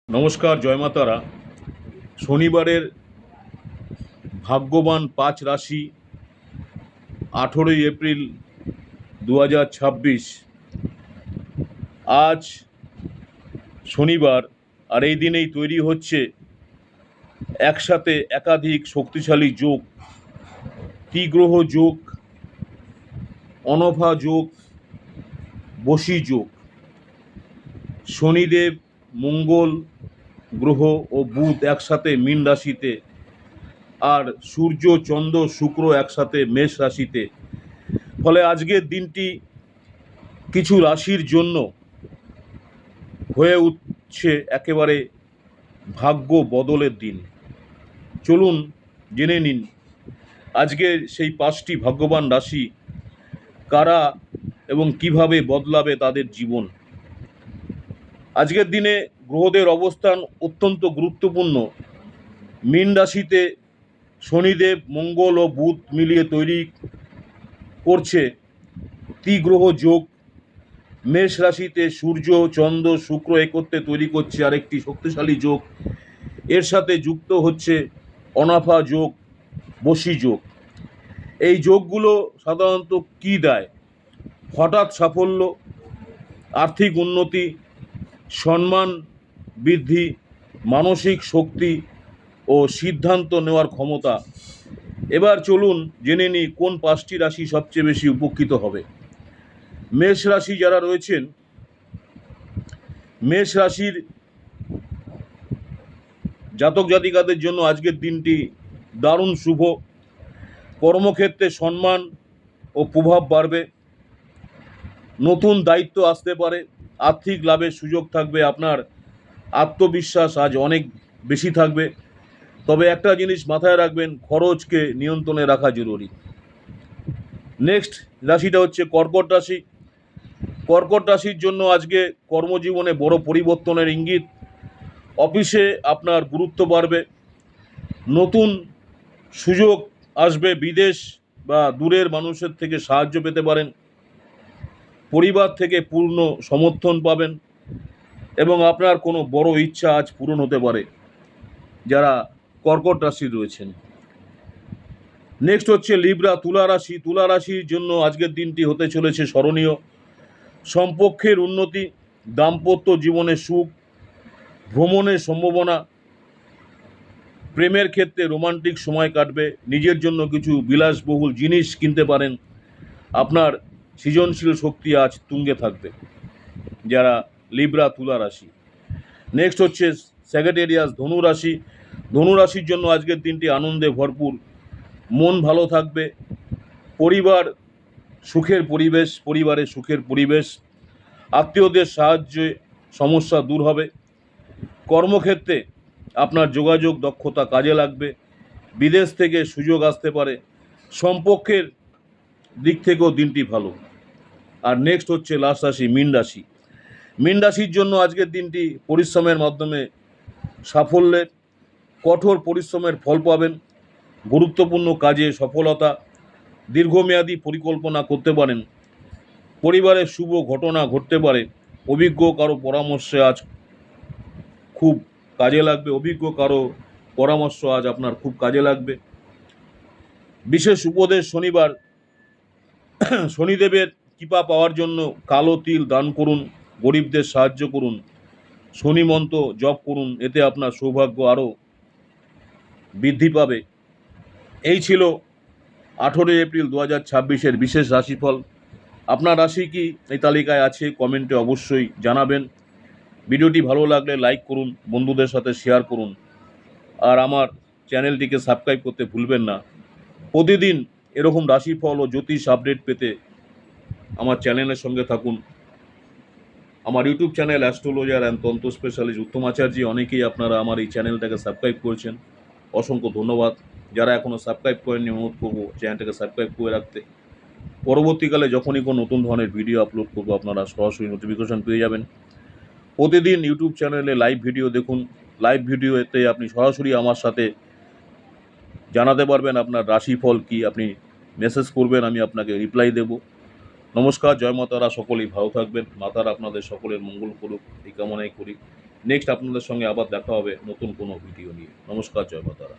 নমস্কার, জয় মা তারা। শনিবারের ভাগ্যবান 5 রাশি 18ই এপ্রিল 2026। আজ শনিবার, আর এই দিনেই তৈরি হচ্ছে একসাথে একাধিক শক্তিশালী যোগ, ত্রিগ্রহ যোগ, অনভা যোগ, বশী যোগ। শনিদেব, মঙ্গল গ্রহ ও বুধ একসাথে মীন রাশিতে, আর সূর্য, চন্দ্র, শুক্র একসাথে মেষ রাশিতে। ফলে আজকের দিনটি কিছু রাশির জন্য হয়ে উঠছে একেবারে ভাগ্য বদলের দিন। চলুন জেনে নিন আজকে সেই 5টি ভাগ্যবান রাশি কারা এবং কিভাবে বদলাবে তাদের জীবন। আজকের দিনে গ্রহদের অবস্থান অত্যন্ত গুরুত্বপূর্ণ। মীন রাশিতে শনিদেব, মঙ্গল ও বুধ মিলিয়ে তৈরি করছে ত্রিগ্রহ যোগ। মেষ রাশিতে সূর্য, চন্দ্র, শুক্র একত্রে তৈরি করছে আরেকটি শক্তিশালী যোগ। এর সাথে যুক্ত হচ্ছে অনাফা যোগ, বশী যোগ। এই যোগগুলো সাধারণত কি দেয়? হঠাৎ সাফল্য, আর্থিক উন্নতি, সম্মান বৃদ্ধি, মানসিক শক্তি ও সিদ্ধান্ত নেওয়ার ক্ষমতা। এবার চলুন জেনে নিই কোন 5টি রাশি সবচেয়ে বেশি উপকৃত হবে। মেষ রাশি যারা রয়েছেন, মেষ রাশির জাতক জাতিকাদের জন্য আজকের দিনটি দারুণ শুভ। কর্মক্ষেত্রে সম্মান ও প্রভাব বাড়বে, নতুন দায়িত্ব আসতে পারে, আর্থিক লাভের সুযোগ থাকবে। আপনার আত্মবিশ্বাস আজ অনেক বেশি থাকবে। তবে একটা জিনিস মাথায় রাখবেন, খরচকে নিয়ন্ত্রণে রাখা জরুরি। নেক্সট রাশিটা হচ্ছে কর্কট রাশি। কর্কট রাশির জন্য আজকে কর্মজীবনে বড় পরিবর্তনের ইঙ্গিত। অফিসে আপনার গুরুত্ব বাড়বে, নতুন সুযোগ আসবে, বিদেশ বা দূরের মানুষের থেকে সাহায্য পেতে পারেন, পরিবার থেকে পূর্ণ সমর্থন পাবেন এবং আপনার কোনো বড় ইচ্ছা আজ পূরণ হতে পারে যারা কর্কট রাশি রয়েছেন। নেক্সট হচ্ছে লিব্রা, তুলা রাশি। তুলা রাশির জন্য আজকের দিনটি হতে চলেছে স্মরণীয়। সম্পর্কের উন্নতি, দাম্পত্য জীবনে সুখ, ভ্রমণের সম্ভাবনা, প্রেমের ক্ষেত্রে রোমান্টিক সময় কাটবে, নিজের জন্য কিছু বিলাসবহুল জিনিস কিনতে পারেন। আপনার সৃজনশীল শক্তি আজ তুঙ্গে থাকবে যারা লিব্রা, তুলা রাশি। নেক্সট হচ্ছে স্যাগেটেরিয়াস, ধনু রাশি। ধনু রাশির জন্য আজকের দিনটি আনন্দে ভরপুর, মন ভালো থাকবে, পরিবার সুখের পরিবেশ, পরিবারে সুখের পরিবেশ, আত্মীয়দের সাহায্যে সমস্যা দূর হবে। কর্মক্ষেত্রে আপনার যোগাযোগ দক্ষতা কাজে লাগবে, বিদেশ থেকে সুযোগ আসতে পারে, সম্পর্কের দিক থেকেও দিনটি ভালো। আর নেক্সট হচ্ছে লাস্ট রাশি, মীন রাশি। মীন রাশির জন্য আজকের দিনটি পরিশ্রমের মাধ্যমে সাফল্যের, কঠোর পরিশ্রমের ফল পাবেন, গুরুত্বপূর্ণ কাজে সফলতা, দীর্ঘমেয়াদী পরিকল্পনা করতে পারেন, পরিবারে শুভ ঘটনা ঘটতে পারে, অভিজ্ঞ কারো পরামর্শে আজ খুব কাজে লাগবে, অভিজ্ঞ কারো পরামর্শ আজ আপনার খুব কাজে লাগবে। বিশেষ উপদেশ শনিবার, শনিদেবের কৃপা পাওয়ার জন্য কালো তিল দান করুন, গরিবদের সাহায্য করুন, শনি মন্ত্র জপ করুন, এতে আপনার সৌভাগ্য আরও বৃদ্ধি পাবে। এই ছিল 18 এপ্রিল 2026-এর বিশেষ রাশিফল। আপনার রাশি কি এই তালিকায় আছে? কমেন্টে অবশ্যই জানাবেন। ভিডিওটি ভালো লাগলে লাইক করুন, বন্ধুদের সাথে শেয়ার করুন, আর আমার চ্যানেলটিকে সাবস্ক্রাইব করতে ভুলবেন না। প্রতিদিন এরকম রাশিফল ও জ্যোতিষ আপডেট পেতে আমার চ্যানেলের সঙ্গে থাকুন। আমার ইউটিউব চ্যানেল অ্যাস্ট্রোলজার অ্যান্ড তন্ত্র স্পেশালিস্ট উত্তম আচার্য, অনেকেই আপনারা আমার এই চ্যানেলটাকে সাবস্ক্রাইব করেছেন, অসংখ্য ধন্যবাদ। যারা এখনও সাবস্ক্রাইব করেননি, অনুরোধ করবো চ্যানেলটাকে সাবস্ক্রাইব করে রাখতে। পরবর্তীকালে যখনই কোনো নতুন ধরনের ভিডিও আপলোড করবো আপনারা সরাসরি নোটিফিকেশন পেয়ে যাবেন। প্রতিদিন ইউটিউব চ্যানেলে লাইভ ভিডিও দেখুন। লাইভ ভিডিওতে আপনি সরাসরি আমার সাথে জানাতে পারবেন আপনার রাশিফল কি, আপনি মেসেজ করবেন, আমি আপনাকে রিপ্লাই দেব। নমস্কার, জয় মাতারা। সকলেই ভালো থাকবেন। মাতারা আপনাদের সকলের মঙ্গল করুক এই কামনাই করি। নেক্সট আপনাদের সঙ্গে আবার দেখা হবে নতুন কোনো ভিডিও নিয়ে। নমস্কার, জয় মা তারা।